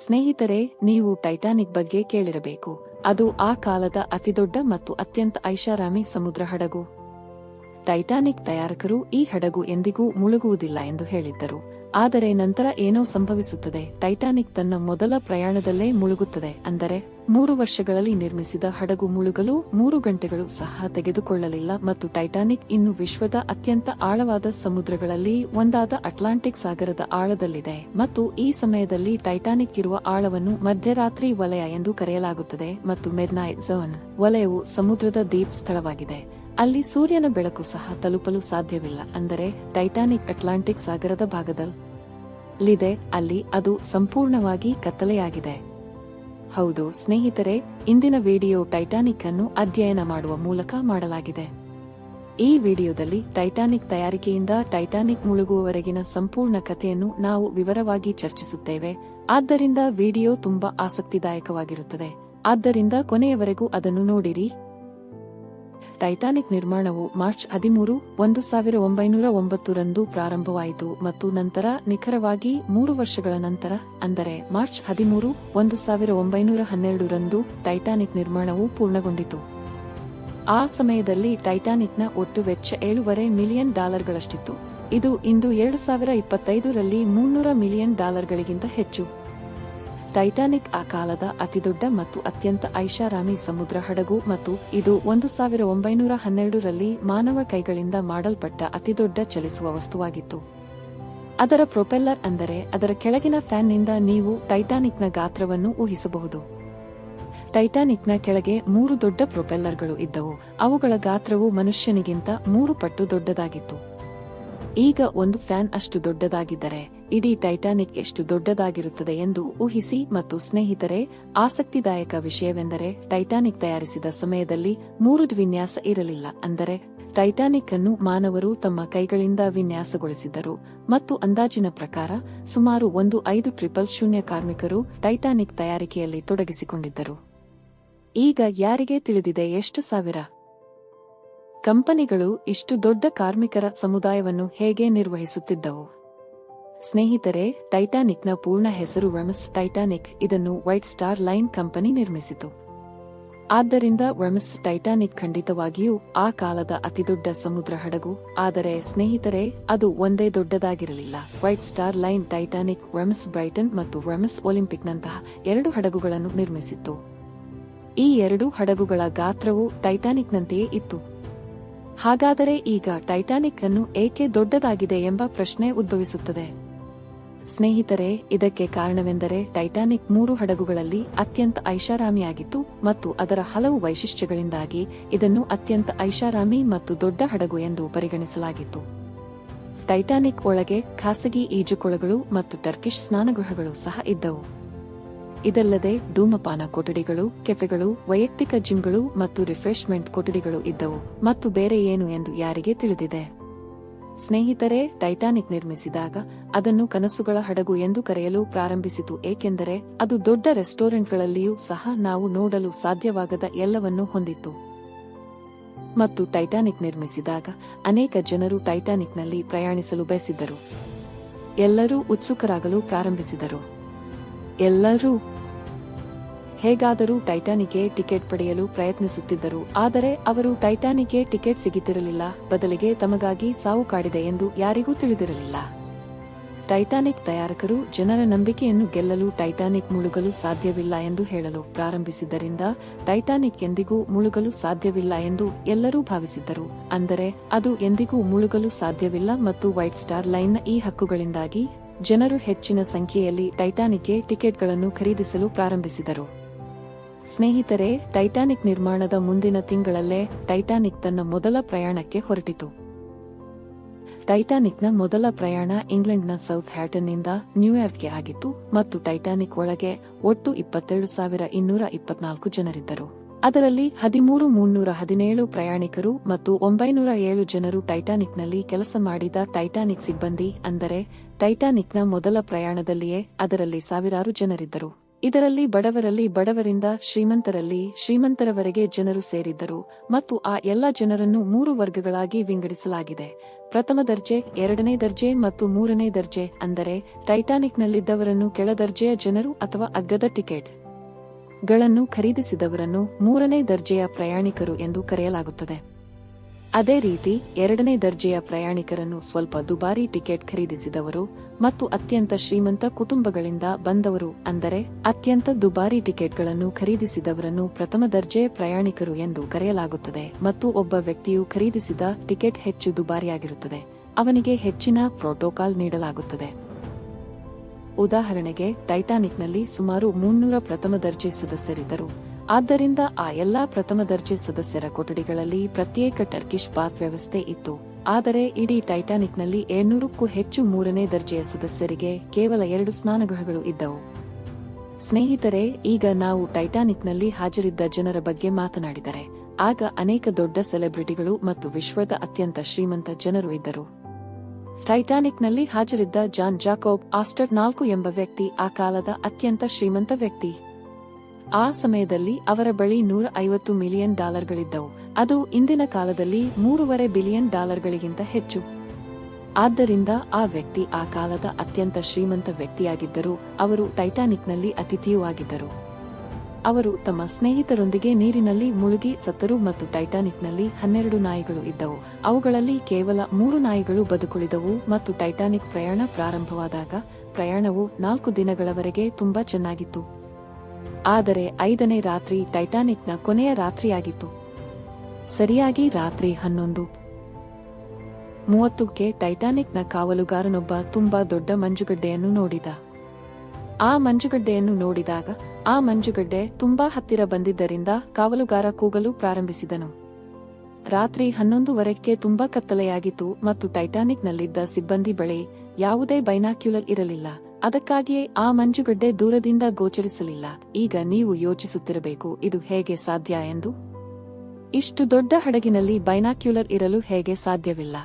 ಸ್ನೇಹಿತರೆ, ನೀವು ಟೈಟಾನಿಕ್ ಬಗ್ಗೆ ಕೇಳಿರಬೇಕು. ಅದು ಆ ಕಾಲದ ಅತಿದೊಡ್ಡ ಮತ್ತು ಅತ್ಯಂತ ಐಷಾರಾಮಿ ಸಮುದ್ರ ಹಡಗು. ಟೈಟಾನಿಕ್ ತಯಾರಕರು ಈ ಹಡಗು ಎಂದಿಗೂ ಮುಳುಗುವುದಿಲ್ಲ ಎಂದು ಹೇಳಿದ್ದರು. ಆದರೆ ನಂತರ ಏನೋ ಸಂಭವಿಸುತ್ತದೆ. ಟೈಟಾನಿಕ್ ತನ್ನ ಮೊದಲ ಪ್ರಯಾಣದಲ್ಲೇ ಮುಳುಗುತ್ತದೆ. ಅಂದರೆ 3 ವರ್ಷಗಳಲ್ಲಿ ನಿರ್ಮಿಸಿದ ಹಡಗು ಮುಳುಗಲು 3 ಗಂಟೆಗಳು ಸಹ ತೆಗೆದುಕೊಳ್ಳಲಿಲ್ಲ ಮತ್ತು ಟೈಟಾನಿಕ್ ಇನ್ನು ವಿಶ್ವದ ಅತ್ಯಂತ ಆಳವಾದ ಸಮುದ್ರಗಳಲ್ಲಿ ಒಂದಾದ ಅಟ್ಲಾಂಟಿಕ್ ಸಾಗರದ ಆಳದಲ್ಲಿದೆ ಮತ್ತು ಈ ಸಮಯದಲ್ಲಿ ಟೈಟಾನಿಕ್ ಇರುವ ಆಳವನ್ನು ಮಧ್ಯರಾತ್ರಿ ವಲಯ ಎಂದು ಕರೆಯಲಾಗುತ್ತದೆ ಮತ್ತು ಮಿಡ್ನೈಟ್ ಝೋನ್ ವಲಯವು ಸಮುದ್ರದ ಡೀಪ್ ಸ್ಥಳವಾಗಿದೆ. ಅಲ್ಲಿ ಸೂರ್ಯನ ಬೆಳಕು ಸಹ ತಲುಪಲು ಸಾಧ್ಯವಿಲ್ಲ. ಅಂದರೆ ಟೈಟಾನಿಕ್ ಅಟ್ಲಾಂಟಿಕ್ ಸಾಗರದ ಭಾಗದಲ್ಲಿದೆ, ಅಲ್ಲಿ ಅದು ಸಂಪೂರ್ಣವಾಗಿ ಕತ್ತಲೆಯಾಗಿದೆ. ಹೌದು ಸ್ನೇಹಿತರೆ, ಇಂದಿನ ವಿಡಿಯೋ ಟೈಟಾನಿಕ್ ಅನ್ನು ಅಧ್ಯಯನ ಮಾಡುವ ಮೂಲಕ ಮಾಡಲಾಗಿದೆ. ಈ ವಿಡಿಯೋದಲ್ಲಿ ಟೈಟಾನಿಕ್ ತಯಾರಿಕೆಯಿಂದ ಟೈಟಾನಿಕ್ ಮುಳುಗುವವರೆಗಿನ ಸಂಪೂರ್ಣ ಕಥೆಯನ್ನು ನಾವು ವಿವರವಾಗಿ ಚರ್ಚಿಸುತ್ತೇವೆ. ಆದ್ದರಿಂದ ವಿಡಿಯೋ ತುಂಬಾ ಆಸಕ್ತಿದಾಯಕವಾಗಿರುತ್ತದೆ. ಆದ್ದರಿಂದ ಕೊನೆಯವರೆಗೂ ಅದನ್ನು ನೋಡಿರಿ. ಟೈಟಾನಿಕ್ ನಿರ್ಮಾಣವು ಮಾರ್ಚ್ 13, 1909 ರಂದು ಪ್ರಾರಂಭವಾಯಿತು ಮತ್ತು ನಂತರ ನಿಖರವಾಗಿ 3 ವರ್ಷಗಳ ನಂತರ, ಅಂದರೆ ಮಾರ್ಚ್ 13, 1912 ರಂದು ಟೈಟಾನಿಕ್ ನಿರ್ಮಾಣವು ಪೂರ್ಣಗೊಂಡಿತು. ಆ ಸಮಯದಲ್ಲಿ ಟೈಟಾನಿಕ್ನ ಒಟ್ಟು ವೆಚ್ಚ $7.5 ಮಿಲಿಯನ್ ಗಳಷ್ಟಿತ್ತು. ಇದು ಇಂದು 2025 ರಲ್ಲಿ $300 ಮಿಲಿಯನ್ ಗಳಿಗಿಂತ ಹೆಚ್ಚು. ಟೈಟಾನಿಕ್ ಆ ಕಾಲದ ಅತಿದೊಡ್ಡ ಮತ್ತು ಅತ್ಯಂತ ಐಷಾರಾಮಿ ಸಮುದ್ರ ಹಡಗು ಮತ್ತು ಇದು 1912 ರಲ್ಲಿ ಮಾನವ ಕೈಗಳಿಂದ ಮಾಡಲ್ಪಟ್ಟ ಅತಿದೊಡ್ಡ ಚಲಿಸುವ ವಸ್ತುವಾಗಿತ್ತು. ಅದರ ಪ್ರೊಪೆಲ್ಲರ್, ಅಂದರೆ ಅದರ ಕೆಳಗಿನ ಫ್ಯಾನ್ನಿಂದ ನೀವು ಟೈಟಾನಿಕ್ನ ಗಾತ್ರವನ್ನು ಊಹಿಸಬಹುದು. ಟೈಟಾನಿಕ್ನ ಕೆಳಗೆ 3 ದೊಡ್ಡ ಪ್ರೊಪೆಲ್ಲರ್ಗಳು ಇದ್ದವು. ಅವುಗಳ ಗಾತ್ರವು ಮನುಷ್ಯನಿಗಿಂತ 3 ಪಟ್ಟು ದೊಡ್ಡದಾಗಿತ್ತು. ಈಗ ಒಂದು ಫ್ಯಾನ್ ಅಷ್ಟು ದೊಡ್ಡದಾಗಿದ್ದರೆ ಇಡೀ ಟೈಟಾನಿಕ್ ಎಷ್ಟು ದೊಡ್ಡದಾಗಿರುತ್ತದೆ ಎಂದು ಊಹಿಸಿ. ಮತ್ತು ಸ್ನೇಹಿತರೆ, ಆಸಕ್ತಿದಾಯಕ ವಿಷಯವೆಂದರೆ ಟೈಟಾನಿಕ್ ತಯಾರಿಸಿದ ಸಮಯದಲ್ಲಿ 3 ವಿನ್ಯಾಸ ಇರಲಿಲ್ಲ. ಅಂದರೆ ಟೈಟಾನಿಕ್ ಅನ್ನು ಮಾನವರು ತಮ್ಮ ಕೈಗಳಿಂದ ವಿನ್ಯಾಸಗೊಳಿಸಿದ್ದರು ಮತ್ತು ಅಂದಾಜಿನ ಪ್ರಕಾರ ಸುಮಾರು 1500 ಕಾರ್ಮಿಕರು ಟೈಟಾನಿಕ್ ತಯಾರಿಕೆಯಲ್ಲಿ ತೊಡಗಿಸಿಕೊಂಡಿದ್ದರು. ಈಗ ಯಾರಿಗೆ ತಿಳಿದಿದೆ ಎಷ್ಟು ಸಾವಿರ ಕಂಪನಿಗಳು ಇಷ್ಟು ದೊಡ್ಡ ಕಾರ್ಮಿಕರ ಸಮುದಾಯವನ್ನು ಹೇಗೆ ನಿರ್ವಹಿಸುತ್ತಿದ್ದವು? ಸ್ನೇಹಿತರೆ, ಟೈಟಾನಿಕ್ನ ಪೂರ್ಣ ಹೆಸರು ವರ್ಮಸ್ ಟೈಟಾನಿಕ್. ಇದನ್ನು ವೈಟ್ ಸ್ಟಾರ್ ಲೈನ್ ಕಂಪನಿ ನಿರ್ಮಿಸಿತು. ಆದ್ದರಿಂದ ವರ್ಮಸ್ ಟೈಟಾನಿಕ್ ಖಂಡಿತವಾಗಿಯೂ ಆ ಕಾಲದ ಅತಿದೊಡ್ಡ ಸಮುದ್ರ ಹಡಗು. ಆದರೆ ಸ್ನೇಹಿತರೆ, ಅದು ಒಂದೇ ದೊಡ್ಡದಾಗಿರಲಿಲ್ಲ. White Star Line Titanic, RMS Britannic ಮತ್ತು ವರ್ಮಸ್ ಒಲಿಂಪಿಕ್ನಂತಹ 2 ಹಡಗುಗಳನ್ನು ನಿರ್ಮಿಸಿತ್ತು. ಈ 2 ಹಡಗುಗಳ ಗಾತ್ರವು ಟೈಟಾನಿಕ್ನಂತೆಯೇ ಇತ್ತು. ಹಾಗಾದರೆ ಈಗ ಟೈಟಾನಿಕ್ ಅನ್ನು ಏಕೆ ದೊಡ್ಡದಾಗಿದೆ ಎಂಬ ಪ್ರಶ್ನೆ ಉದ್ಭವಿಸುತ್ತದೆ. ಸ್ನೇಹಿತರೆ, ಇದಕ್ಕೆ ಕಾರಣವೆಂದರೆ ಟೈಟಾನಿಕ್ 3 ಹಡಗುಗಳಲ್ಲಿ ಅತ್ಯಂತ ಐಷಾರಾಮಿಯಾಗಿತ್ತು ಮತ್ತು ಅದರ ಹಲವು ವೈಶಿಷ್ಟ್ಯಗಳಿಂದಾಗಿ ಇದನ್ನು ಅತ್ಯಂತ ಐಷಾರಾಮಿ ಮತ್ತು ದೊಡ್ಡ ಹಡಗು ಎಂದು ಪರಿಗಣಿಸಲಾಗಿತ್ತು. ಟೈಟಾನಿಕ್ ಒಳಗೆ ಖಾಸಗಿ ಈಜುಕೊಳಗಳು ಮತ್ತು ಟರ್ಕಿಶ್ ಸ್ನಾನಗೃಹಗಳು ಸಹ ಇದ್ದವು. ಇದಲ್ಲದೆ ಧೂಮಪಾನ ಕೊಠಡಿಗಳು, ಕೆಫೆಗಳು, ವೈಯಕ್ತಿಕ ಜಿಮ್ಗಳು ಮತ್ತು ರಿಫ್ರೆಶ್ಮೆಂಟ್ ಕೊಠಡಿಗಳು ಇದ್ದವು. ಮತ್ತು ಬೇರೆ ಏನು ಎಂದು ಯಾರಿಗೆ ತಿಳಿದಿದೆ? ಸ್ನೇಹಿತರೆ, ಟೈಟಾನಿಕ್ ನಿರ್ಮಿಸಿದಾಗ ಅದನ್ನು ಕನಸುಗಳ ಹಡಗು ಎಂದು ಕರೆಯಲು ಪ್ರಾರಂಭಿಸಿತು, ಏಕೆಂದರೆ ಅದು ದೊಡ್ಡ ರೆಸ್ಟೋರೆಂಟ್ಗಳಲ್ಲಿಯೂ ಸಹ ನಾವು ನೋಡಲು ಸಾಧ್ಯವಾಗದ ಎಲ್ಲವನ್ನೂ ಹೊಂದಿತ್ತು. ಮತ್ತು ಟೈಟಾನಿಕ್ ನಿರ್ಮಿಸಿದಾಗ ಅನೇಕ ಜನರು ಟೈಟಾನಿಕ್ನಲ್ಲಿ ಪ್ರಯಾಣಿಸಲು ಬಯಸಿದ್ದರು. ಎಲ್ಲರೂ ಉತ್ಸುಕರಾಗಲು ಪ್ರಾರಂಭಿಸಿದರು. ಎಲ್ಲರೂ ಹೇಗಾದರೂ ಟೈಟಾನಿಕ್ಗೆ ಟಿಕೆಟ್ ಪಡೆಯಲು ಪ್ರಯತ್ನಿಸುತ್ತಿದ್ದರು. ಆದರೆ ಅವರು ಟೈಟಾನಿಕ್ಗೆ ಟಿಕೆಟ್ ಸಿಗುತ್ತಿರಲಿಲ್ಲ, ಬದಲಿಗೆ ತಮಗಾಗಿ ಸಾವು ಕಾಡಿದೆ ಎಂದು ಯಾರಿಗೂ ತಿಳಿದಿರಲಿಲ್ಲ. ಟೈಟಾನಿಕ್ ತಯಾರಕರು ಜನರ ನಂಬಿಕೆಯನ್ನು ಗೆಲ್ಲಲು ಟೈಟಾನಿಕ್ ಮುಳುಗಲು ಸಾಧ್ಯವಿಲ್ಲ ಎಂದು ಹೇಳಲು ಪ್ರಾರಂಭಿಸಿದ್ದರಿಂದ ಟೈಟಾನಿಕ್ ಎಂದಿಗೂ ಮುಳುಗಲು ಸಾಧ್ಯವಿಲ್ಲ ಎಂದು ಎಲ್ಲರೂ ಭಾವಿಸಿದ್ದರು. ಅಂದರೆ ಅದು ಎಂದಿಗೂ ಮುಳುಗಲು ಸಾಧ್ಯವಿಲ್ಲ. ಮತ್ತು ವೈಟ್ ಸ್ಟಾರ್ ಲೈನ್ನ ಈ ಹಕ್ಕುಗಳಿಂದಾಗಿ ಜನರು ಹೆಚ್ಚಿನ ಸಂಖ್ಯೆಯಲ್ಲಿ ಟೈಟಾನಿಕ್ಗೆ ಟಿಕೆಟ್ಗಳನ್ನು ಖರೀದಿಸಲು ಪ್ರಾರಂಭಿಸಿದರು. ಸ್ನೇಹಿತರೆ, ಟೈಟಾನಿಕ್ ನಿರ್ಮಾಣದ ಮುಂದಿನ ತಿಂಗಳಲ್ಲೇ ಟೈಟಾನಿಕ್ ತನ್ನ ಮೊದಲ ಪ್ರಯಾಣಕ್ಕೆ ಹೊರಟಿತು. ಟೈಟಾನಿಕ್ನ ಮೊದಲ ಪ್ರಯಾಣ ಇಂಗ್ಲೆಂಡ್ನ ಸೌತ್ ಹ್ಯಾಟನ್ನಿಂದ ನ್ಯೂಯಾರ್ಕ್ಗೆ ಆಗಿತ್ತು ಮತ್ತು ಟೈಟಾನಿಕ್ ಒಳಗೆ ಒಟ್ಟು 22,224 ಜನರಿದ್ದರು. ಅದರಲ್ಲಿ 13,317 ಪ್ರಯಾಣಿಕರು ಮತ್ತು 907 ಜನರು ಟೈಟಾನಿಕ್ನಲ್ಲಿ ಕೆಲಸ ಮಾಡಿದ ಟೈಟಾನಿಕ್ ಸಿಬ್ಬಂದಿ. ಅಂದರೆ ಟೈಟಾನಿಕ್ನ ಮೊದಲ ಪ್ರಯಾಣದಲ್ಲಿಯೇ ಅದರಲ್ಲಿ ಸಾವಿರಾರು ಜನರಿದ್ದರು. ಇದರಲ್ಲಿ ಬಡವರಲ್ಲಿ ಬಡವರಿಂದ ಶ್ರೀಮಂತರಲ್ಲಿ ಶ್ರೀಮಂತರವರೆಗೆ ಜನರು ಸೇರಿದ್ದರು ಮತ್ತು ಆ ಎಲ್ಲ ಜನರನ್ನು 3 ವರ್ಗಗಳಾಗಿ ವಿಂಗಡಿಸಲಾಗಿದೆ. ಪ್ರಥಮ ದರ್ಜೆ, 2ನೇ ದರ್ಜೆ ಮತ್ತು 3ನೇ ದರ್ಜೆ. ಅಂದರೆ ಟೈಟಾನಿಕ್ನಲ್ಲಿದ್ದವರನ್ನು ಕೆಳದರ್ಜೆಯ ಜನರು ಅಥವಾ ಅಗ್ಗದ ಟಿಕೆಟ್ ಗಳನ್ನು ಖರೀದಿಸಿದವರನ್ನು 3ನೇ ದರ್ಜೆಯ ಪ್ರಯಾಣಿಕರು ಎಂದು ಕರೆಯಲಾಗುತ್ತದೆ. ಅದೇ ರೀತಿ 2ನೇ ದರ್ಜೆಯ ಪ್ರಯಾಣಿಕರನ್ನು ಸ್ವಲ್ಪ ದುಬಾರಿ ಟಿಕೆಟ್ ಖರೀದಿಸಿದವರು ಮತ್ತು ಅತ್ಯಂತ ಶ್ರೀಮಂತ ಕುಟುಂಬಗಳಿಂದ ಬಂದವರು, ಅಂದರೆ ಅತ್ಯಂತ ದುಬಾರಿ ಟಿಕೆಟ್ಗಳನ್ನು ಖರೀದಿಸಿದವರನ್ನು ಪ್ರಥಮ ದರ್ಜೆ ಪ್ರಯಾಣಿಕರು ಎಂದು ಕರೆಯಲಾಗುತ್ತದೆ. ಮತ್ತು ಒಬ್ಬ ವ್ಯಕ್ತಿಯು ಖರೀದಿಸಿದ ಟಿಕೆಟ್ ಹೆಚ್ಚು ದುಬಾರಿಯಾಗಿರುತ್ತದೆ, ಅವನಿಗೆ ಹೆಚ್ಚಿನ ಪ್ರೋಟೋಕಾಲ್ ನೀಡಲಾಗುತ್ತದೆ. ಉದಾಹರಣೆಗೆ, ಟೈಟಾನಿಕ್ನಲ್ಲಿ ಸುಮಾರು 300 ಪ್ರಥಮ ದರ್ಜೆ ಸದಸ್ಯರಿದ್ದರು. ಆದ್ದರಿಂದ ಆ ಎಲ್ಲಾ ಪ್ರಥಮ ದರ್ಜೆ ಸದಸ್ಯರ ಕೊಠಡಿಗಳಲ್ಲಿ ಪ್ರತ್ಯೇಕ ಟರ್ಕಿಶ್ ಬಾತ್ ವ್ಯವಸ್ಥೆ ಇತ್ತು. ಆದರೆ ಇಡೀ ಟೈಟಾನಿಕ್ನಲ್ಲಿ 700ಕ್ಕೂ ಹೆಚ್ಚು 3ನೇ ದರ್ಜೆಯ ಸದಸ್ಯರಿಗೆ ಕೇವಲ 2 ಸ್ನಾನಗೃಹಗಳು ಇದ್ದವು. ಸ್ನೇಹಿತರೆ, ಈಗ ನಾವು ಟೈಟಾನಿಕ್ನಲ್ಲಿ ಹಾಜರಿದ್ದ ಜನರ ಬಗ್ಗೆ ಮಾತನಾಡಿದರೆ, ಆಗ ಅನೇಕ ದೊಡ್ಡ ಸೆಲೆಬ್ರಿಟಿಗಳು ಮತ್ತು ವಿಶ್ವದ ಅತ್ಯಂತ ಶ್ರೀಮಂತ ಜನರು ಇದ್ದರು. ಟೈಟಾನಿಕ್ನಲ್ಲಿ ಹಾಜರಿದ್ದ ಜಾನ್ ಜಾಕೋಬ್ ಆಸ್ಟರ್ 4 ಎಂಬ ವ್ಯಕ್ತಿ ಆ ಕಾಲದ ಅತ್ಯಂತ ಶ್ರೀಮಂತ ವ್ಯಕ್ತಿ. ಆ ಸಮಯದಲ್ಲಿ ಅವರ ಬಳಿ $150 ಮಿಲಿಯನ್ ಗಳಿದ್ದವು. ಅದು ಇಂದಿನ ಕಾಲದಲ್ಲಿ $3.5 ಬಿಲಿಯನ್ ಹೆಚ್ಚು. ಆದ್ದರಿಂದ ಆ ವ್ಯಕ್ತಿ ಆ ಕಾಲದ ಅತ್ಯಂತ ಶ್ರೀಮಂತ ವ್ಯಕ್ತಿಯಾಗಿದ್ದರು. ಅವರು ಟೈಟಾನಿಕ್ನಲ್ಲಿ ಅತಿಥಿಯೂ ಆಗಿದ್ದರು. ಅವರು ತಮ್ಮ ಸ್ನೇಹಿತರೊಂದಿಗೆ ನೀರಿನಲ್ಲಿ ಮುಳುಗಿ ಸತ್ತರು ಮತ್ತು ಟೈಟಾನಿಕ್ನಲ್ಲಿ 12 ನಾಯಿಗಳು ಇದ್ದವು. ಅವುಗಳಲ್ಲಿ ಕೇವಲ 3 ನಾಯಿಗಳು ಬದುಕುಳಿದವು ಮತ್ತು ಟೈಟಾನಿಕ್ ಪ್ರಯಾಣ ಪ್ರಾರಂಭವಾದಾಗ ಪ್ರಯಾಣವು 4 ದಿನಗಳವರೆಗೆ ತುಂಬಾ ಚೆನ್ನಾಗಿತ್ತು. ಆದರೆ 5ನೇ ರಾತ್ರಿ ಟೈಟಾನಿಕ್ನ ಕೊನೆಯ ರಾತ್ರಿಯಾಗಿತ್ತು. ಸರಿಯಾಗಿ ರಾತ್ರಿ 11:30ಕ್ಕೆ ಟೈಟಾನಿಕ್ನ ಕಾವಲುಗಾರನೊಬ್ಬ ತುಂಬಾ ದೊಡ್ಡ ಮಂಜುಗಡ್ಡೆಯನ್ನು ನೋಡಿದ. ಆ ಮಂಜುಗಡ್ಡೆಯನ್ನು ನೋಡಿದಾಗ ಆ ಮಂಜುಗಡ್ಡೆ ತುಂಬಾ ಹತ್ತಿರ ಬಂದಿದ್ದರಿಂದ ಕಾವಲುಗಾರ ಕೂಗಲು ಪ್ರಾರಂಭಿಸಿದನು. ರಾತ್ರಿ 11:15ಕ್ಕೆ ತುಂಬಾ ಕತ್ತಲೆಯಾಗಿತ್ತು ಮತ್ತು ಟೈಟಾನಿಕ್ನಲ್ಲಿದ್ದ ಸಿಬ್ಬಂದಿ ಬಳಿ ಯಾವುದೇ ಬೈನಾಕ್ಯುಲರ್ ಇರಲಿಲ್ಲ. ಅದಕ್ಕಾಗಿಯೇ ಆ ಮಂಜುಗಡ್ಡೆ ದೂರದಿಂದ ಗೋಚರಿಸಲಿಲ್ಲ. ಈಗ ನೀವು ಯೋಚಿಸುತ್ತಿರಬೇಕು, ಇದು ಹೇಗೆ ಸಾಧ್ಯ ಎಂದು. ಇಷ್ಟು ದೊಡ್ಡ ಹಡಗಿನಲ್ಲಿ ಬೈನಾಕ್ಯುಲರ್ ಇರಲು ಹೇಗೆ ಸಾಧ್ಯವಿಲ್ಲ?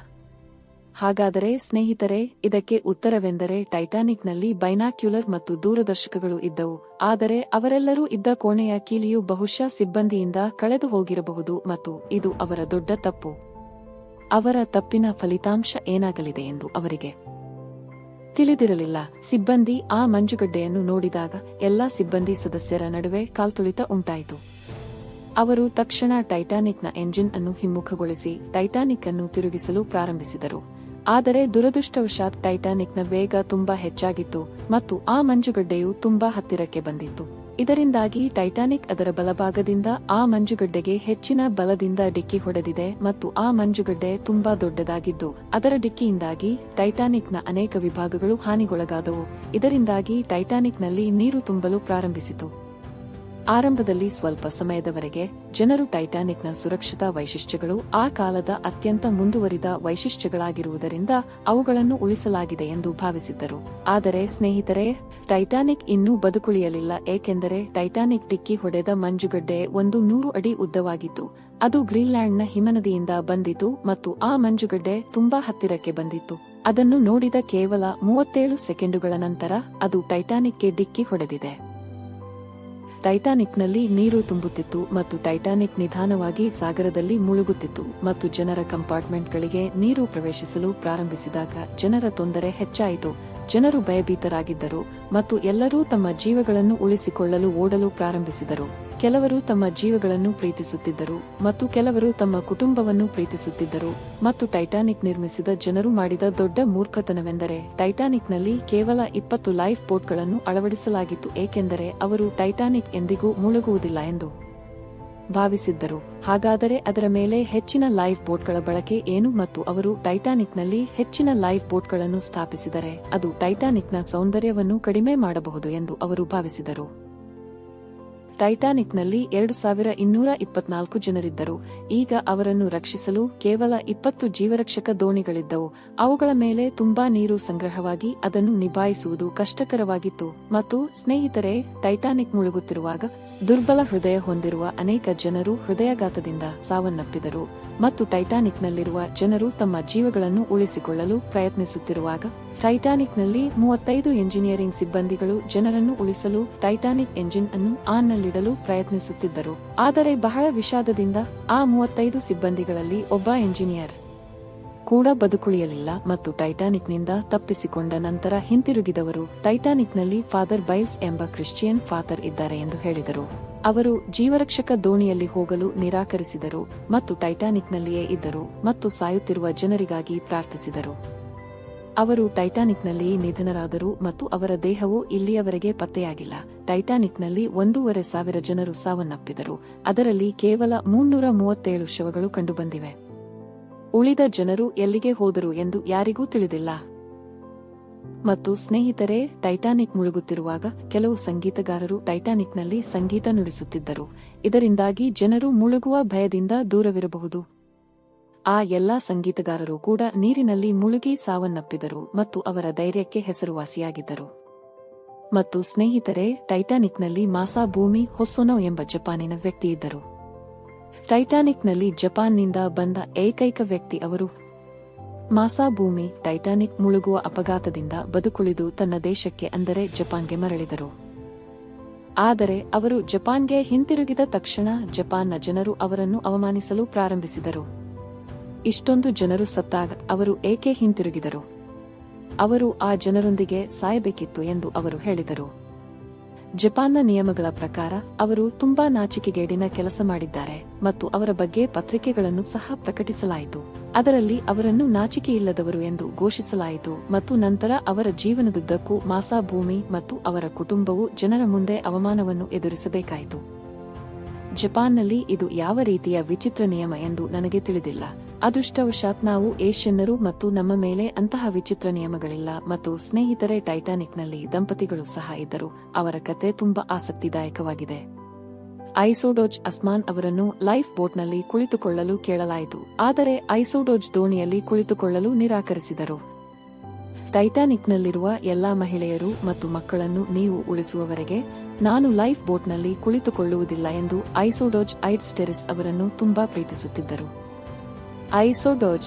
ಹಾಗಾದರೆ ಸ್ನೇಹಿತರೆ, ಇದಕ್ಕೆ ಉತ್ತರವೆಂದರೆ ಟೈಟಾನಿಕ್ನಲ್ಲಿ ಬೈನಾಕ್ಯುಲರ್ ಮತ್ತು ದೂರದರ್ಶಕಗಳು ಇದ್ದವು. ಆದರೆ ಅವರೆಲ್ಲರೂ ಇದ್ದ ಕೋಣೆಯ ಕೀಲಿಯು ಬಹುಶಃ ಸಿಬ್ಬಂದಿಯಿಂದ ಕಳೆದು ಹೋಗಿರಬಹುದು ಮತ್ತು ಇದು ಅವರ ದೊಡ್ಡ ತಪ್ಪು. ಅವರ ತಪ್ಪಿನ ಫಲಿತಾಂಶ ಏನಾಗಲಿದೆ ಎಂದು ಅವರಿಗೆ ತಿಳಿದಿರಲಿಲ್ಲ. ಸಿಬ್ಬಂದಿ ಆ ಮಂಜುಗಡ್ಡೆಯನ್ನು ನೋಡಿದಾಗ ಎಲ್ಲಾ ಸಿಬ್ಬಂದಿ ಸದಸ್ಯರ ನಡುವೆ ಕಾಲ್ತುಳಿತ ಉಂಟಾಯಿತು. ಅವರು ತಕ್ಷಣ ಟೈಟಾನಿಕ್ನ ಎಂಜಿನ್ ಅನ್ನು ಹಿಮ್ಮುಖಗೊಳಿಸಿ ಟೈಟಾನಿಕ್ ಅನ್ನು ತಿರುಗಿಸಲು ಪ್ರಾರಂಭಿಸಿದರು. ಆದರೆ ದುರದೃಷ್ಟವಶಾತ್ ಟೈಟಾನಿಕ್ನ ವೇಗ ತುಂಬಾ ಹೆಚ್ಚಾಗಿತ್ತು ಮತ್ತು ಆ ಮಂಜುಗಡ್ಡೆಯು ತುಂಬಾ ಹತ್ತಿರಕ್ಕೆ ಬಂದಿತ್ತು. ಇದರಿಂದಾಗಿ ಟೈಟಾನಿಕ್ ಅದರ ಬಲಭಾಗದಿಂದ ಆ ಮಂಜುಗಡ್ಡೆಗೆ ಹೆಚ್ಚಿನ ಬಲದಿಂದ ಡಿಕ್ಕಿ ಹೊಡೆದಿದೆ ಮತ್ತು ಆ ಮಂಜುಗಡ್ಡೆ ತುಂಬಾ ದೊಡ್ಡದಾಗಿದ್ದು ಅದರ ಡಿಕ್ಕಿಯಿಂದಾಗಿ ಟೈಟಾನಿಕ್ನ ಅನೇಕ ವಿಭಾಗಗಳು ಹಾನಿಗೊಳಗಾದವು. ಇದರಿಂದಾಗಿ ಟೈಟಾನಿಕ್ನಲ್ಲಿ ನೀರು ತುಂಬಲು ಪ್ರಾರಂಭಿಸಿತು. ಆರಂಭದಲ್ಲಿ ಸ್ವಲ್ಪ ಸಮಯದವರೆಗೆ ಜನರು ಟೈಟಾನಿಕ್ನ ಸುರಕ್ಷತಾ ವೈಶಿಷ್ಟ್ಯಗಳು ಆ ಕಾಲದ ಅತ್ಯಂತ ಮುಂದುವರಿದ ವೈಶಿಷ್ಟ್ಯಗಳಾಗಿರುವುದರಿಂದ ಅವುಗಳನ್ನು ಉಳಿಸಲಾಗಿದೆ ಎಂದು ಭಾವಿಸಿದ್ದರು. ಆದರೆ ಸ್ನೇಹಿತರೆ, ಟೈಟಾನಿಕ್ ಇನ್ನೂ ಬದುಕುಳಿಯಲಿಲ್ಲ, ಏಕೆಂದರೆ ಟೈಟಾನಿಕ್ ಡಿಕ್ಕಿ ಹೊಡೆದ ಮಂಜುಗಡ್ಡೆ 100 ಅಡಿ ಉದ್ದವಾಗಿತ್ತು. ಅದು ಗ್ರೀನ್ಲ್ಯಾಂಡ್ನ ಹಿಮನದಿಯಿಂದ ಬಂದಿತು ಮತ್ತು ಆ ಮಂಜುಗಡ್ಡೆ ತುಂಬಾ ಹತ್ತಿರಕ್ಕೆ ಬಂದಿತ್ತು. ಅದನ್ನು ನೋಡಿದ ಕೇವಲ 37 ಸೆಕೆಂಡುಗಳ ನಂತರ ಅದು ಟೈಟಾನಿಕ್ಗೆ ಡಿಕ್ಕಿ ಹೊಡೆದಿದೆ. ಟೈಟಾನಿಕ್ನಲ್ಲಿ ನೀರು ತುಂಬುತ್ತಿತ್ತು ಮತ್ತು ಟೈಟಾನಿಕ್ ನಿಧಾನವಾಗಿ ಸಾಗರದಲ್ಲಿ ಮುಳುಗುತ್ತಿತ್ತು ಮತ್ತು ಜನರ ಕಂಪಾರ್ಟ್ಮೆಂಟ್ಗಳಿಗೆ ನೀರು ಪ್ರವೇಶಿಸಲು ಪ್ರಾರಂಭಿಸಿದಾಗ ಜನರ ತೊಂದರೆ ಹೆಚ್ಚಾಯಿತು. ಜನರು ಭಯಭೀತರಾಗಿದ್ದರು ಮತ್ತು ಎಲ್ಲರೂ ತಮ್ಮ ಜೀವಗಳನ್ನು ಉಳಿಸಿಕೊಳ್ಳಲು ಓಡಲು ಪ್ರಾರಂಭಿಸಿದರು. ಕೆಲವರು ತಮ್ಮ ಜೀವಗಳನ್ನು ಪ್ರೀತಿಸುತ್ತಿದ್ದರು ಮತ್ತು ಕೆಲವರು ತಮ್ಮ ಕುಟುಂಬವನ್ನು ಪ್ರೀತಿಸುತ್ತಿದ್ದರು. ಮತ್ತು ಟೈಟಾನಿಕ್ ನಿರ್ಮಿಸಿದ ಜನರು ಮಾಡಿದ ದೊಡ್ಡ ಮೂರ್ಖತನವೆಂದರೆ ಟೈಟಾನಿಕ್ನಲ್ಲಿ ಕೇವಲ 20 ಲೈಫ್ ಬೋಟ್ಗಳನ್ನು ಅಳವಡಿಸಲಾಗಿತ್ತು, ಏಕೆಂದರೆ ಅವರು ಟೈಟಾನಿಕ್ ಎಂದಿಗೂ ಮುಳುಗುವುದಿಲ್ಲ ಎಂದು ಭಾವಿಸಿದ್ದರು. ಹಾಗಾದರೆ ಅದರ ಮೇಲೆ ಹೆಚ್ಚಿನ ಲೈಫ್ ಬೋಟ್ಗಳ ಬಳಕೆ ಏನು? ಮತ್ತು ಅವರು ಟೈಟಾನಿಕ್ನಲ್ಲಿ ಹೆಚ್ಚಿನ ಲೈಫ್ ಬೋಟ್ಗಳನ್ನು ಸ್ಥಾಪಿಸಿದರೆ ಅದು ಟೈಟಾನಿಕ್ನ ಸೌಂದರ್ಯವನ್ನು ಕಡಿಮೆ ಮಾಡಬಹುದು ಎಂದು ಅವರು ಭಾವಿಸಿದರು. ಟೈಟಾನಿಕ್ನಲ್ಲಿ 2224 ಜನರಿದ್ದರು. ಈಗ ಅವರನ್ನು ರಕ್ಷಿಸಲು ಕೇವಲ 20 ಜೀವರಕ್ಷಕ ದೋಣಿಗಳಿದ್ದವು. ಅವುಗಳ ಮೇಲೆ ತುಂಬಾ ನೀರು ಸಂಗ್ರಹವಾಗಿ ಅದನ್ನು ನಿಭಾಯಿಸುವುದು ಕಷ್ಟಕರವಾಗಿತ್ತು. ಮತ್ತು ಸ್ನೇಹಿತರೆ, ಟೈಟಾನಿಕ್ ಮುಳುಗುತ್ತಿರುವಾಗ ದುರ್ಬಲ ಹೃದಯ ಹೊಂದಿರುವ ಅನೇಕ ಜನರು ಹೃದಯಾಘಾತದಿಂದ ಸಾವನ್ನಪ್ಪಿದರು. ಮತ್ತು ಟೈಟಾನಿಕ್ನಲ್ಲಿರುವ ಜನರು ತಮ್ಮ ಜೀವಗಳನ್ನು ಉಳಿಸಿಕೊಳ್ಳಲು ಪ್ರಯತ್ನಿಸುತ್ತಿರುವಾಗ ಟೈಟಾನಿಕ್ನಲ್ಲಿ 35 ಎಂಜಿನಿಯರಿಂಗ್ ಸಿಬ್ಬಂದಿಗಳು ಜನರನ್ನು ಉಳಿಸಲು ಟೈಟಾನಿಕ್ ಎಂಜಿನ್ ಅನ್ನು ಆನ್ನಲ್ಲಿಡಲು ಪ್ರಯತ್ನಿಸುತ್ತಿದ್ದರು. ಆದರೆ ಬಹಳ ವಿಷಾದದಿಂದ ಆ 35 ಸಿಬ್ಬಂದಿಗಳಲ್ಲಿ ಒಬ್ಬ ಎಂಜಿನಿಯರ್ ಕೂಡ ಬದುಕುಳಿಯಲಿಲ್ಲ ಮತ್ತು ಟೈಟಾನಿಕ್ನಿಂದ ತಪ್ಪಿಸಿಕೊಂಡ ನಂತರ ಹಿಂತಿರುಗಿದವರು ಟೈಟಾನಿಕ್ನಲ್ಲಿ ಫಾದರ್ ಬೈಲ್ಸ್ ಎಂಬ ಕ್ರಿಶ್ಚಿಯನ್ ಫಾದರ್ ಇದ್ದಾರೆ ಎಂದು ಹೇಳಿದರು. ಅವರು ಜೀವರಕ್ಷಕ ದೋಣಿಯಲ್ಲಿ ಹೋಗಲು ನಿರಾಕರಿಸಿದರು ಮತ್ತು ಟೈಟಾನಿಕ್ನಲ್ಲಿಯೇ ಇದ್ದರು ಮತ್ತು ಸಾಯುತ್ತಿರುವ ಜನರಿಗಾಗಿ ಪ್ರಾರ್ಥಿಸಿದರು. ಅವರು ಟೈಟಾನಿಕ್ನಲ್ಲಿ ನಿಧನರಾದರು ಮತ್ತು ಅವರ ದೇಹವು ಇಲ್ಲಿಯವರೆಗೆ ಪತ್ತೆಯಾಗಿಲ್ಲ. ಟೈಟಾನಿಕ್ನಲ್ಲಿ 1,500 ಜನರು ಸಾವನ್ನಪ್ಪಿದರು. ಅದರಲ್ಲಿ ಕೇವಲ 337 ಶವಗಳು ಕಂಡುಬಂದಿವೆ. ಉಳಿದ ಜನರು ಎಲ್ಲಿಗೆ ಹೋದರು ಎಂದು ಯಾರಿಗೂ ತಿಳಿದಿಲ್ಲ. ಮತ್ತು ಸ್ನೇಹಿತರೆ, ಟೈಟಾನಿಕ್ ಮುಳುಗುತ್ತಿರುವಾಗ ಕೆಲವು ಸಂಗೀತಗಾರರು ಟೈಟಾನಿಕ್ನಲ್ಲಿ ಸಂಗೀತ ನುಡಿಸುತ್ತಿದ್ದರು. ಇದರಿಂದಾಗಿ ಜನರು ಮುಳುಗುವ ಭಯದಿಂದ ದೂರವಿರಬಹುದು. ಆ ಎಲ್ಲಾ ಸಂಗೀತಗಾರರು ಕೂಡ ನೀರಿನಲ್ಲಿ ಮುಳುಗಿ ಸಾವನ್ನಪ್ಪಿದರು ಮತ್ತು ಅವರ ಧೈರ್ಯಕ್ಕೆ ಹೆಸರುವಾಸಿಯಾಗಿದ್ದರು. ಮತ್ತು ಸ್ನೇಹಿತರೆ, ಟೈಟಾನಿಕ್ನಲ್ಲಿ ಮಾಸಾ ಭೂಮಿ ಹೊಸೊನೊ ಎಂಬ ಜಪಾನಿನ ವ್ಯಕ್ತಿ ಇದ್ದರು. ಟೈಟಾನಿಕ್ನಲ್ಲಿ ಜಪಾನ್ನಿಂದ ಬಂದ ಏಕೈಕ ವ್ಯಕ್ತಿ ಅವರು. ಮಾಸಾ ಭೂಮಿ ಟೈಟಾನಿಕ್ ಮುಳುಗುವ ಅಪಘಾತದಿಂದ ಬದುಕುಳಿದು ತನ್ನ ದೇಶಕ್ಕೆ ಅಂದರೆ ಜಪಾನ್ಗೆ ಮರಳಿದರು. ಆದರೆ ಅವರು ಜಪಾನ್ಗೆ ಹಿಂತಿರುಗಿದ ತಕ್ಷಣ ಜಪಾನ್ನ ಜನರು ಅವರನ್ನು ಅವಮಾನಿಸಲು ಪ್ರಾರಂಭಿಸಿದರು. ಇಷ್ಟೊಂದು ಜನರು ಸತ್ತಾಗ ಅವರು ಏಕೆ ಹಿಂತಿರುಗಿದರು? ಅವರು ಆ ಜನರೊಂದಿಗೆ ಸಾಯಬೇಕಿತ್ತು ಎಂದು ಅವರು ಹೇಳಿದರು. ಜಪಾನ್ನ ನಿಯಮಗಳ ಪ್ರಕಾರ ಅವರು ತುಂಬಾ ನಾಚಿಕೆಗೇಡಿನ ಕೆಲಸ ಮಾಡಿದ್ದಾರೆ ಮತ್ತು ಅವರ ಬಗ್ಗೆ ಪತ್ರಿಕೆಗಳನ್ನು ಸಹ ಪ್ರಕಟಿಸಲಾಯಿತು. ಅದರಲ್ಲಿ ಅವರನ್ನು ನಾಚಿಕೆಯಿಲ್ಲದವರು ಎಂದು ಘೋಷಿಸಲಾಯಿತು ಮತ್ತು ನಂತರ ಅವರ ಜೀವನದುದ್ದಕ್ಕೂ ಮಾಸಾ ಭೂಮಿ ಮತ್ತು ಅವರ ಕುಟುಂಬವು ಜನರ ಮುಂದೆ ಅವಮಾನವನ್ನು ಎದುರಿಸಬೇಕಾಯಿತು. ಜಪಾನ್ನಲ್ಲಿ ಇದು ಯಾವ ರೀತಿಯ ವಿಚಿತ್ರ ನಿಯಮ ಎಂದು ನನಗೆ ತಿಳಿದಿಲ್ಲ. ಅದೃಷ್ಟವಶಾತ್ ನಾವು ಏಷ್ಯನ್ನರು ಮತ್ತು ನಮ್ಮ ಮೇಲೆ ಅಂತಹ ವಿಚಿತ್ರ ನಿಯಮಗಳಿಲ್ಲ. ಮತ್ತು ಸ್ನೇಹಿತರೆ, ಟೈಟಾನಿಕ್ನಲ್ಲಿ ದಂಪತಿಗಳು ಸಹ ಇದ್ದರು. ಅವರ ಕತೆ ತುಂಬಾ ಆಸಕ್ತಿದಾಯಕವಾಗಿದೆ. ಐಸೋಡೋಜ್ ಅಸ್ಮಾನ್ ಅವರನ್ನು ಲೈಫ್ ಬೋಟ್ನಲ್ಲಿ ಕುಳಿತುಕೊಳ್ಳಲು ಕೇಳಲಾಯಿತು, ಆದರೆ ಐಸೋಡೋಜ್ ದೋಣಿಯಲ್ಲಿ ಕುಳಿತುಕೊಳ್ಳಲು ನಿರಾಕರಿಸಿದರು. ಟೈಟಾನಿಕ್ನಲ್ಲಿರುವ ಎಲ್ಲಾ ಮಹಿಳೆಯರು ಮತ್ತು ಮಕ್ಕಳನ್ನು ನೀವು ಉಳಿಸುವವರೆಗೆ ನಾನು ಲೈಫ್ ಬೋಟ್ನಲ್ಲಿ ಕುಳಿತುಕೊಳ್ಳುವುದಿಲ್ಲ ಎಂದು ಐಸೋಡೋಜ್ ಐಡ್ಸ್ಟೆರಿಸ್ ಅವರನ್ನು ತುಂಬಾ ಪ್ರೀತಿಸುತ್ತಿದ್ದರು. ಐಸೋಡೋಜ್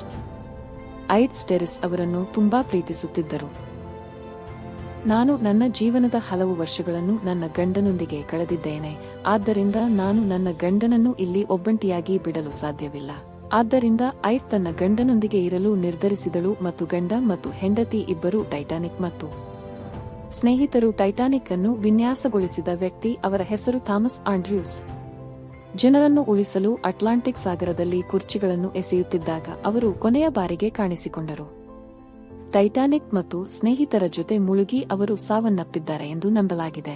ಐಡ್ಸ್ಟೆರಿಸ್ ಅವರನ್ನು ತುಂಬಾ ಪ್ರೀತಿಸುತ್ತಿದ್ದರು. ನಾನು ನನ್ನ ಜೀವನದ ಹಲವು ವರ್ಷಗಳನ್ನು ನನ್ನ ಗಂಡನೊಂದಿಗೆ ಕಳೆದಿದ್ದೇನೆ, ಆದ್ದರಿಂದ ನಾನು ನನ್ನ ಗಂಡನನ್ನು ಇಲ್ಲಿ ಒಬ್ಬಂಟಿಯಾಗಿ ಬಿಡಲು ಸಾಧ್ಯವಿಲ್ಲ. ಆದ್ದರಿಂದ ಐಡ್ ತನ್ನ ಗಂಡನೊಂದಿಗೆ ಇರಲು ನಿರ್ಧರಿಸಿದಳು ಮತ್ತು ಗಂಡ ಮತ್ತು ಹೆಂಡತಿ ಇಬ್ಬರೂ ಟೈಟಾನಿಕ್ ಮತ್ತು ಸ್ನೇಹಿತರು. ಟೈಟಾನಿಕ್ ಅನ್ನು ವಿನ್ಯಾಸಗೊಳಿಸಿದ ವ್ಯಕ್ತಿ, ಅವರ ಹೆಸರು ಥಾಮಸ್ ಆಂಡ್ರ್ಯೂಸ್. ಜನರನ್ನು ಉಳಿಸಲು ಅಟ್ಲಾಂಟಿಕ್ ಸಾಗರದಲ್ಲಿ ಕುರ್ಚಿಗಳನ್ನು ಎಸೆಯುತ್ತಿದ್ದಾಗ ಅವರು ಕೊನೆಯ ಬಾರಿಗೆ ಕಾಣಿಸಿಕೊಂಡರು. ಟೈಟಾನಿಕ್ ಮತ್ತು ಸ್ನೇಹಿತರ ಜೊತೆ ಮುಳುಗಿ ಅವರು ಸಾವನ್ನಪ್ಪಿದ್ದಾರೆ ಎಂದು ನಂಬಲಾಗಿದೆ.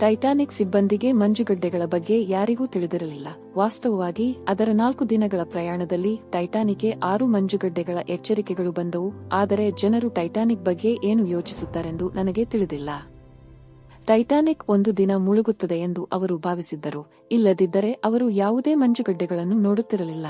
ಟೈಟಾನಿಕ್ ಸಿಬ್ಬಂದಿಗೆ ಮಂಜುಗಡ್ಡೆಗಳ ಬಗ್ಗೆ ಯಾರಿಗೂ ತಿಳಿದಿರಲಿಲ್ಲ. ವಾಸ್ತವವಾಗಿ ಅದರ 4 ದಿನಗಳ ಪ್ರಯಾಣದಲ್ಲಿ ಟೈಟಾನಿಕ್ಗೆ 6 ಮಂಜುಗಡ್ಡೆಗಳ ಎಚ್ಚರಿಕೆಗಳು ಬಂದವು, ಆದರೆ ಜನರು ಟೈಟಾನಿಕ್ ಬಗ್ಗೆ ಏನು ಯೋಚಿಸುತ್ತಾರೆಂದು ನನಗೆ ತಿಳಿದಿಲ್ಲ. ಟೈಟಾನಿಕ್ ಒಂದು ದಿನ ಮುಳುಗುತ್ತದೆ ಎಂದು ಅವರು ಭಾವಿಸಿದ್ದರು, ಇಲ್ಲದಿದ್ದರೆ ಅವರು ಯಾವುದೇ ಮಂಜುಗಡ್ಡೆಗಳನ್ನು ನೋಡುತ್ತಿರಲಿಲ್ಲ.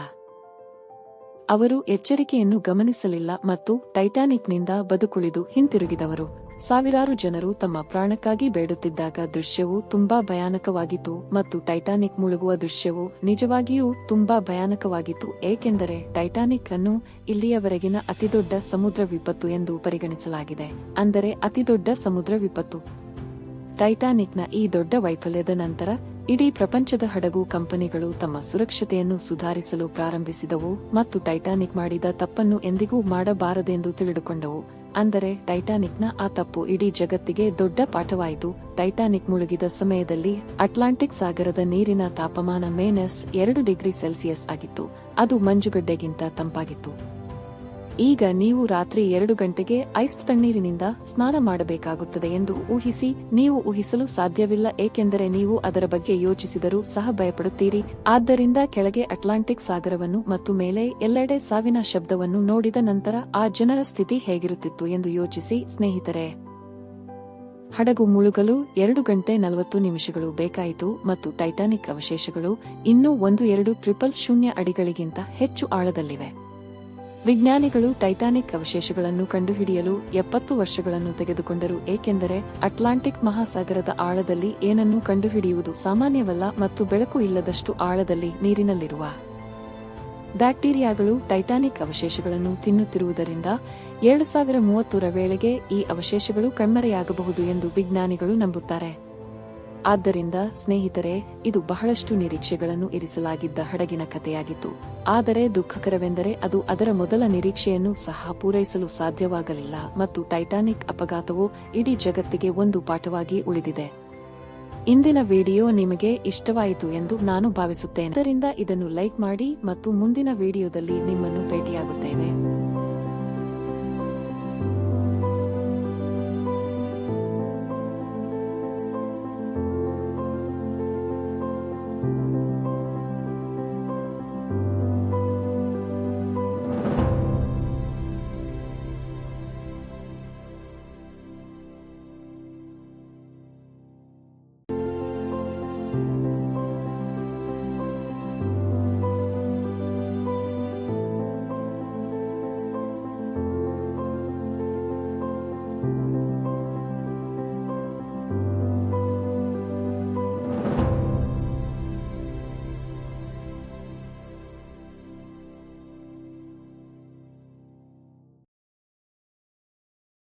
ಅವರು ಎಚ್ಚರಿಕೆಯನ್ನು ಗಮನಿಸಲಿಲ್ಲ ಮತ್ತು ಟೈಟಾನಿಕ್ನಿಂದ ಬದುಕುಳಿದು ಹಿಂತಿರುಗಿದವರು. ಸಾವಿರಾರು ಜನರು ತಮ್ಮ ಪ್ರಾಣಕ್ಕಾಗಿ ಬೇಡುತ್ತಿದ್ದಾಗ ದೃಶ್ಯವು ತುಂಬಾ ಭಯಾನಕವಾಗಿತ್ತು ಮತ್ತು ಟೈಟಾನಿಕ್ ಮುಳುಗುವ ದೃಶ್ಯವು ನಿಜವಾಗಿಯೂ ತುಂಬಾ ಭಯಾನಕವಾಗಿತ್ತು, ಏಕೆಂದರೆ ಟೈಟಾನಿಕ್ ಅನ್ನು ಇಲ್ಲಿಯವರೆಗಿನ ಅತಿದೊಡ್ಡ ಸಮುದ್ರ ವಿಪತ್ತು ಎಂದು ಪರಿಗಣಿಸಲಾಗಿದೆ. ಅಂದರೆ ಅತಿದೊಡ್ಡ ಸಮುದ್ರ ವಿಪತ್ತು. ಟೈಟಾನಿಕ್ನ ಈ ದೊಡ್ಡ ವೈಫಲ್ಯದ ನಂತರ ಇಡೀ ಪ್ರಪಂಚದ ಹಡಗು ಕಂಪನಿಗಳು ತಮ್ಮ ಸುರಕ್ಷತೆಯನ್ನು ಸುಧಾರಿಸಲು ಪ್ರಾರಂಭಿಸಿದವು ಮತ್ತು ಟೈಟಾನಿಕ್ ಮಾಡಿದ ತಪ್ಪನ್ನು ಎಂದಿಗೂ ಮಾಡಬಾರದೆಂದು ತಿಳಿದುಕೊಂಡವು. ಅಂದರೆ ಟೈಟಾನಿಕ್ನ ಆ ತಪ್ಪು ಇಡೀ ಜಗತ್ತಿಗೆ ದೊಡ್ಡ ಪಾಠವಾಯಿತು. ಟೈಟಾನಿಕ್ ಮುಳುಗಿದ ಸಮಯದಲ್ಲಿ ಅಟ್ಲಾಂಟಿಕ್ ಸಾಗರದ ನೀರಿನ ತಾಪಮಾನ -2 ಡಿಗ್ರಿ ಸೆಲ್ಸಿಯಸ್ ಆಗಿತ್ತು. ಅದು ಮಂಜುಗಡ್ಡೆಗಿಂತ ತಂಪಾಗಿತ್ತು. ಈಗ ನೀವು ರಾತ್ರಿ 2 ಗಂಟೆಗೆ ಐಸ್ ತಣ್ಣೀರಿನಿಂದ ಸ್ನಾನ ಮಾಡಬೇಕಾಗುತ್ತದೆ ಎಂದು ಊಹಿಸಿ. ನೀವು ಊಹಿಸಲು ಸಾಧ್ಯವಿಲ್ಲ, ಏಕೆಂದರೆ ನೀವು ಅದರ ಬಗ್ಗೆ ಯೋಚಿಸಿದರೂ ಸಹ ಭಯಪಡುತ್ತೀರಿ. ಆದ್ದರಿಂದ ಕೆಳಗೆ ಅಟ್ಲಾಂಟಿಕ್ ಸಾಗರವನ್ನು ಮತ್ತು ಮೇಲೆ ಎಲ್ಲೆಡೆ ಸಾವಿನ ಶಬ್ದವನ್ನು ನೋಡಿದ ನಂತರ ಆ ಜನರ ಸ್ಥಿತಿ ಹೇಗಿರುತ್ತಿತ್ತು ಎಂದು ಯೋಚಿಸಿ. ಸ್ನೇಹಿತರೆ, ಹಡಗು ಮುಳುಗಲು 2 ಗಂಟೆ 40 ನಿಮಿಷಗಳು ಬೇಕಾಯಿತು ಮತ್ತು ಟೈಟಾನಿಕ್ ಅವಶೇಷಗಳು ಇನ್ನೂ 1,200 ಅಡಿಗಳಿಗಿಂತ ಹೆಚ್ಚು ಆಳದಲ್ಲಿವೆ. ವಿಜ್ಞಾನಿಗಳು ಟೈಟಾನಿಕ್ ಅವಶೇಷಗಳನ್ನು ಕಂಡುಹಿಡಿಯಲು 70 ವರ್ಷಗಳನ್ನು ತೆಗೆದುಕೊಂಡರು, ಏಕೆಂದರೆ ಅಟ್ಲಾಂಟಿಕ್ ಮಹಾಸಾಗರದ ಆಳದಲ್ಲಿ ಏನನ್ನೂ ಕಂಡುಹಿಡಿಯುವುದು ಸಾಮಾನ್ಯವಲ್ಲ ಮತ್ತು ಬೆಳಕು ಇಲ್ಲದಷ್ಟು ಆಳದಲ್ಲಿ ನೀರಿನಲ್ಲಿರುವ ಬ್ಯಾಕ್ಟೀರಿಯಾಗಳು ಟೈಟಾನಿಕ್ ಅವಶೇಷಗಳನ್ನು ತಿನ್ನುತ್ತಿರುವುದರಿಂದ 2030ರ ವೇಳೆಗೆ ಈ ಅವಶೇಷಗಳು ಕಣ್ಮರೆಯಾಗಬಹುದು ಎಂದು ವಿಜ್ಞಾನಿಗಳು ನಂಬುತ್ತಾರೆ. ಆದ್ದರಿಂದ ಸ್ನೇಹಿತರೆ, ಇದು ಬಹಳಷ್ಟು ನಿರೀಕ್ಷೆಗಳನ್ನು ಇರಿಸಲಾಗಿದ್ದ ಹಡಗಿನ ಕಥೆಯಾಗಿತ್ತು. ಆದರೆ ದುಃಖಕರವೆಂದರೆ ಅದು ಅದರ ಮೊದಲ ನಿರೀಕ್ಷೆಯನ್ನು ಸಹ ಪೂರೈಸಲು ಸಾಧ್ಯವಾಗಲಿಲ್ಲ ಮತ್ತು ಟೈಟಾನಿಕ್ ಅಪಘಾತವು ಇಡೀ ಜಗತ್ತಿಗೆ ಒಂದು ಪಾಠವಾಗಿ ಉಳಿದಿದೆ. ಇಂದಿನ ವಿಡಿಯೋ ನಿಮಗೆ ಇಷ್ಟವಾಯಿತು ಎಂದು ನಾನು ಭಾವಿಸುತ್ತೇನೆ. ಆದ್ದರಿಂದ ಇದನ್ನು ಲೈಕ್ ಮಾಡಿ ಮತ್ತು ಮುಂದಿನ ವಿಡಿಯೋದಲ್ಲಿ ನಿಮ್ಮನ್ನು ಭೇಟಿಯಾಗುತ್ತೇನೆ.